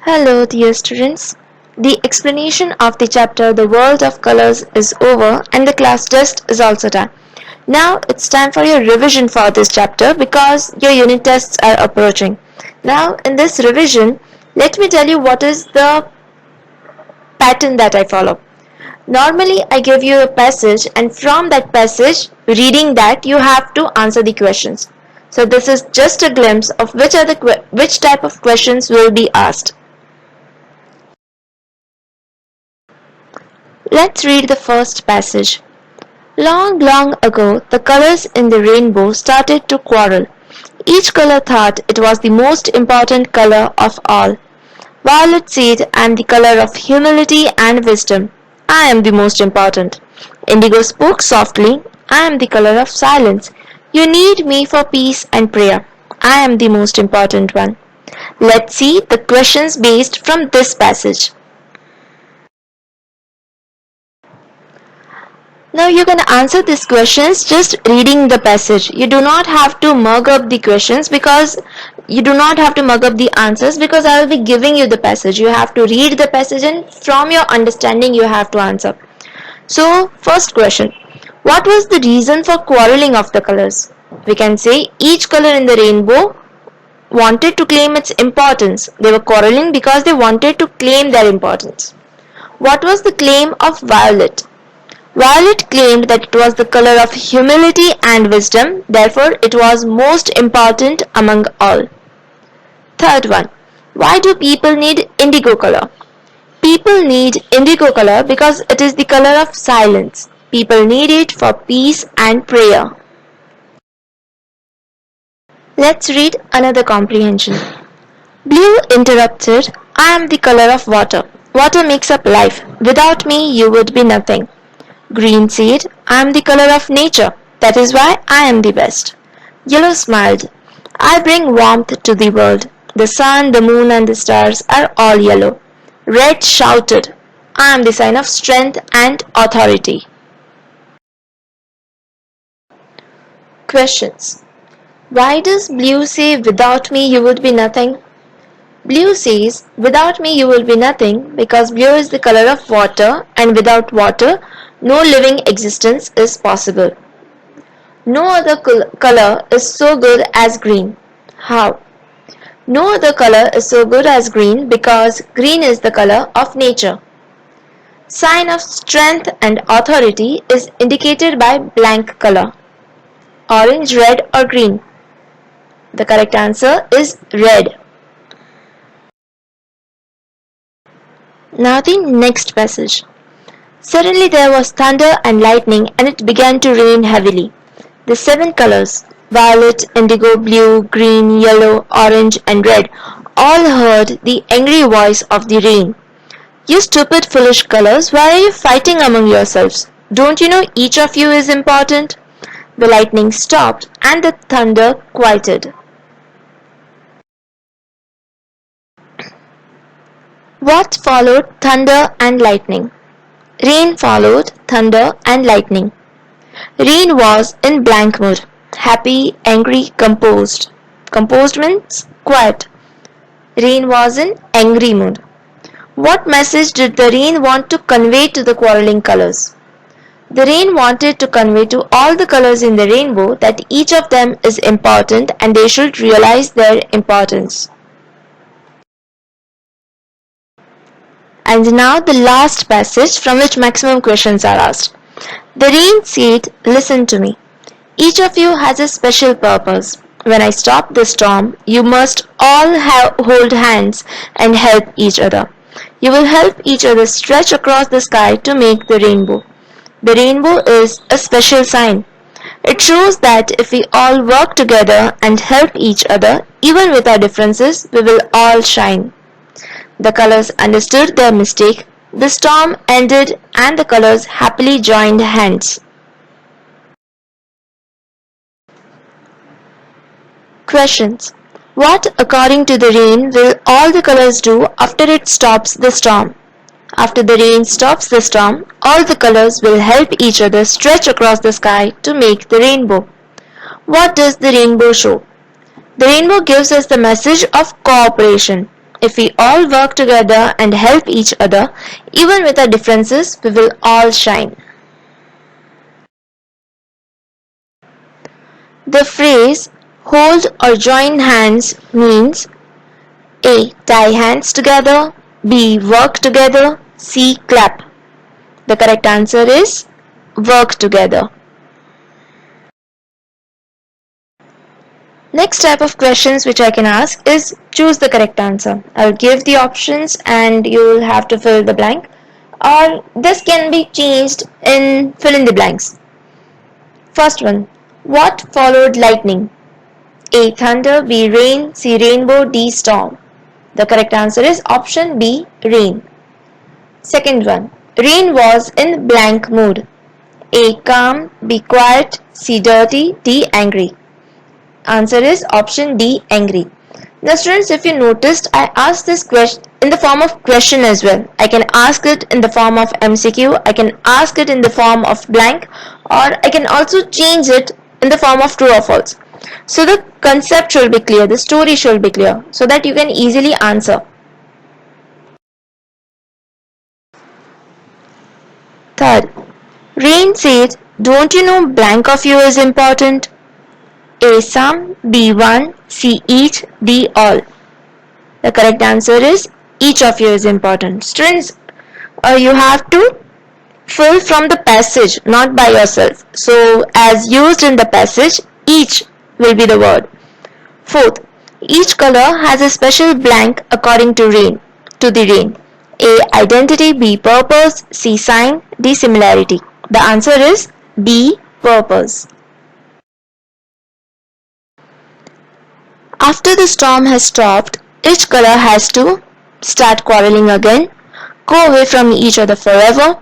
Hello, dear students. The explanation of the chapter The World of Colors is over and the class test is also done. Now it's time for your revision for this chapter because your unit tests are approaching. Now, in this revision, let me tell you what is the pattern that I follow. Normally, I give you a passage, and from that passage, reading that, you have to answer the questions. So, this is just a glimpse of which type of questions will be asked. Let's read the first passage. Long, long ago, the colors in the rainbow started to quarrel. Each color thought it was the most important color of all. Violet said, I am the color of humility and wisdom. I am the most important. Indigo spoke softly, I am the color of silence. You need me for peace and prayer. I am the most important one. Let's see the questions based from this passage. Now you can answer these questions just reading the passage. You do not have to mug up the questions because you do not have to mug up the answers because I will be giving you the passage. You have to read the passage and from your understanding you have to answer. So first question. What was the reason for quarreling of the colors? We can say each color in the rainbow wanted to claim its importance. They were quarreling because they wanted to claim their importance. What was the claim of violet? Violet claimed that it was the color of humility and wisdom, therefore it was most important among all. Third one. Why do people need indigo color? People need indigo color because it is the color of silence. People need it for peace and prayer. Let's read another comprehension. Blue interrupted, I am the color of water. Water makes up life. Without me, you would be nothing. Green said, I am the color of nature. That is why I am the best. Yellow smiled, I bring warmth to the world. The sun, the moon and the stars are all yellow. Red shouted, I am the sign of strength and authority. Questions. Why does blue say without me you would be nothing? Blue says without me you will be nothing because blue is the color of water and without water no living existence is possible. No other color is so good as green. How? No other color is so good as green because green is the color of nature. Sign of strength and authority is indicated by blank color. Orange, red or green? The correct answer is red. Now the next passage. Suddenly there was thunder and lightning and it began to rain heavily. The 7 colors, violet, indigo, blue, green, yellow, orange and red, all heard the angry voice of the rain. You stupid foolish colors, why are you fighting among yourselves? Don't you know each of you is important? The lightning stopped and the thunder quieted. What followed thunder and lightning? Rain followed thunder and lightning. Rain was in blank mood. Happy, angry, composed. Composed means quiet. Rain was in angry mood. What message did the rain want to convey to the quarreling colors? The rain wanted to convey to all the colors in the rainbow that each of them is important and they should realize their importance. And now the last passage from which maximum questions are asked. The rain said, listen to me. Each of you has a special purpose. When I stop the storm, you must all hold hands and help each other. You will help each other stretch across the sky to make the rainbow. The rainbow is a special sign. It shows that if we all work together and help each other, even with our differences, we will all shine. The colors understood their mistake, the storm ended and the colors happily joined hands. Questions. What according to the rain will all the colors do after it stops the storm? After the rain stops the storm, all the colors will help each other stretch across the sky to make the rainbow. What does the rainbow show? The rainbow gives us the message of cooperation. If we all work together and help each other, even with our differences, we will all shine. The phrase hold or join hands means A. Tie hands together, B. Work together, C. Clap. The correct answer is work together. Next type of questions which I can ask is choose the correct answer. I'll give the options and you'll have to fill the blank, or this can be changed in fill in the blanks. First one, what followed lightning? A. Thunder, B. Rain, C. Rainbow, D. Storm. The correct answer is option B. Rain. Second one, rain was in blank mood. A. Calm, B. Quiet, C. Dirty, D. Angry. Answer is option D. Angry. Now students, if you noticed, I asked this question in the form of question as well. I can ask it in the form of MCQ, I can ask it in the form of blank, or I can also change it in the form of true or false. So the concept should be clear, the story should be clear, so that you can easily answer. Third, Rain said, don't you know blank of you is important? A. Some, B. One, C. Each, D. All. The correct answer is each of you is important. Students, you have to fill from the passage, not by yourself. So as used in the passage, each will be the word. Fourth, each color has a special blank according to the rain. A. Identity, B. Purpose, C. Sign, D. Similarity. The answer is B. Purpose. After the storm has stopped, each color has to start quarreling again, go away from each other forever,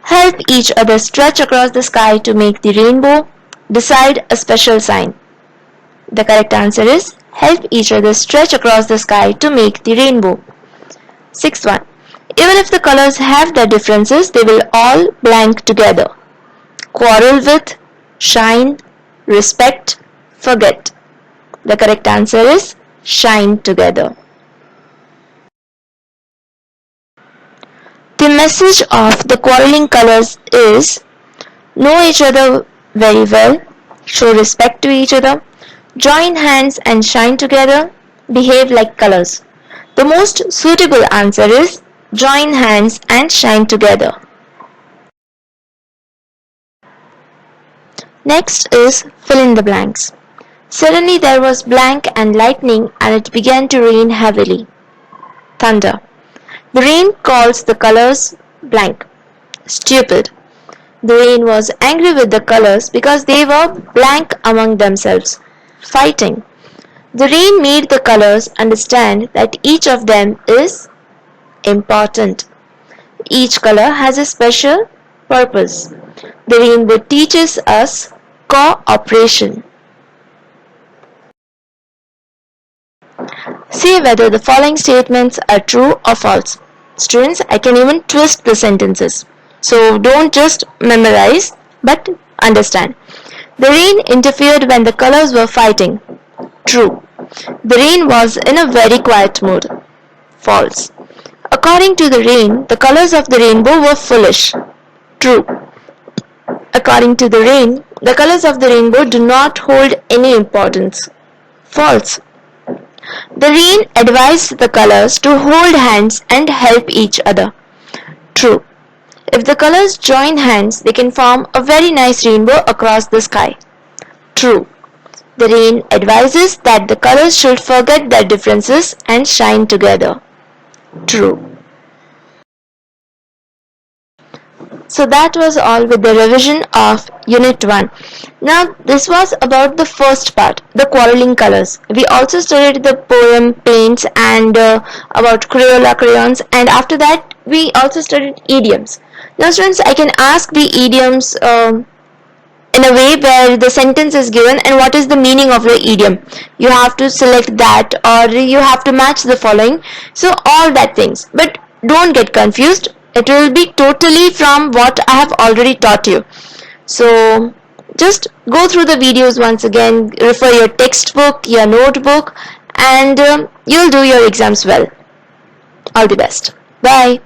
help each other stretch across the sky to make the rainbow, decide a special sign. The correct answer is help each other stretch across the sky to make the rainbow. Sixth one, even if the colors have their differences, they will all blank together. Quarrel with, shine, respect, forget. The correct answer is shine together. The message of the quarreling colors is know each other very well, show respect to each other, join hands and shine together, behave like colors. The most suitable answer is join hands and shine together. Next is fill in the blanks. Suddenly there was blank and lightning and it began to rain heavily. Thunder. The rain calls the colors blank. Stupid. The rain was angry with the colors because they were blank among themselves, fighting. The rain made the colors understand that each of them is important. Each color has a special purpose. The rainbow teaches us cooperation. See whether the following statements are true or false. Students, I can even twist the sentences. So don't just memorize, but understand. The rain interfered when the colors were fighting. True. The rain was in a very quiet mood. False. According to the rain, the colors of the rainbow were foolish. True. According to the rain, the colors of the rainbow do not hold any importance. False. The rain advised the colors to hold hands and help each other. True. If the colors join hands, they can form a very nice rainbow across the sky. True. The rain advises that the colors should forget their differences and shine together. True. So that was all with the revision of Unit 1. Now this was about the first part, the quarreling colors. We also studied the poem Paints and about Crayola crayons, and after that we also studied idioms. Now students, I can ask the idioms in a way where the sentence is given and what is the meaning of the idiom. You have to select that or you have to match the following. So all that things. But don't get confused. It will be totally from what I have already taught you. So just go through the videos once again, refer your textbook, your notebook, and you'll do your exams well. All the best. Bye.